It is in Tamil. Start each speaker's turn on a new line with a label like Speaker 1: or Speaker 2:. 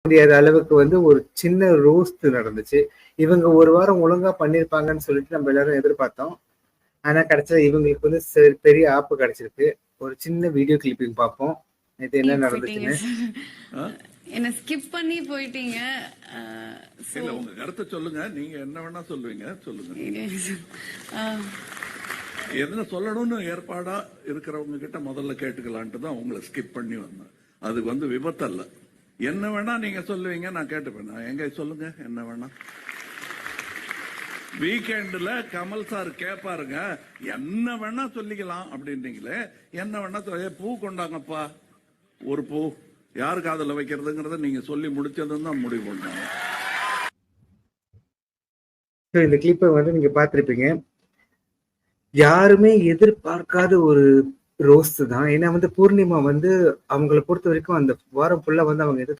Speaker 1: முடியாத அளவுக்கு வந்து ஒரு சின்ன ரோஸ்ட் நடந்துச்சு. இவங்க ஒரு வாரம் ஒழுங்கா பண்ணிருப்பாங்கன்னு சொல்லிட்டு நம்ம எல்லாரும் எதிர்பார்த்தோம். ஆனா கடைசியில இவங்களுக்கு வந்து பெரிய ஆப்பு கிடைச்சிருக்கு. ஒரு சின்ன வீடியோ கிளிப்பிங் பார்ப்போம். இது என்ன நடந்துச்சுன்னு.
Speaker 2: என்ன ஸ்கிப் பண்ணி போயிட்டீங்க.
Speaker 3: இல்ல உங்க கருத்தை சொல்லுங்க. நீங்க என்ன வேணா சொல்லுவீங்க, சொல்லுங்க. என்ன சொல்லணும்னு ஏற்பாடா இருக்கிறவங்க கிட்ட முதல்ல கேட்டுக்கலான்ட்டு தான் உங்களை ஸ்கிப் பண்ணி வந்தேன். அது வந்து விபத்து அல்ல. என்ன வேணா நீங்க சொல்லுவீங்க, நான் கேட்டுப்பேன். எங்க சொல்லுங்க என்ன வேணா. வீக்கெண்ட்ல கமல் சார் கேப்பாருங்க, என்ன வேணா சொல்லிக்கலாம் அப்படின்றீங்களே, என்ன வேணா பூ கொண்டாங்கப்பா, ஒரு பூ யாரு காதல வைக்கிறதுங்கிறத நீங்க சொல்லி முடிச்சதுன்னு தான் முடிவு பண்ணாங்க.
Speaker 1: இந்த கிளிப்பை வந்து நீங்க பார்த்திருப்பீங்க. யாருமே எதிர்பார்க்காத ஒரு ரோஸ்ட் தான். ஏன்னா வந்து பூர்ணிமா வந்து அவங்களை பொறுத்த வரைக்கும் அந்த வாரம் ஃபுல்லா வந்து அவங்க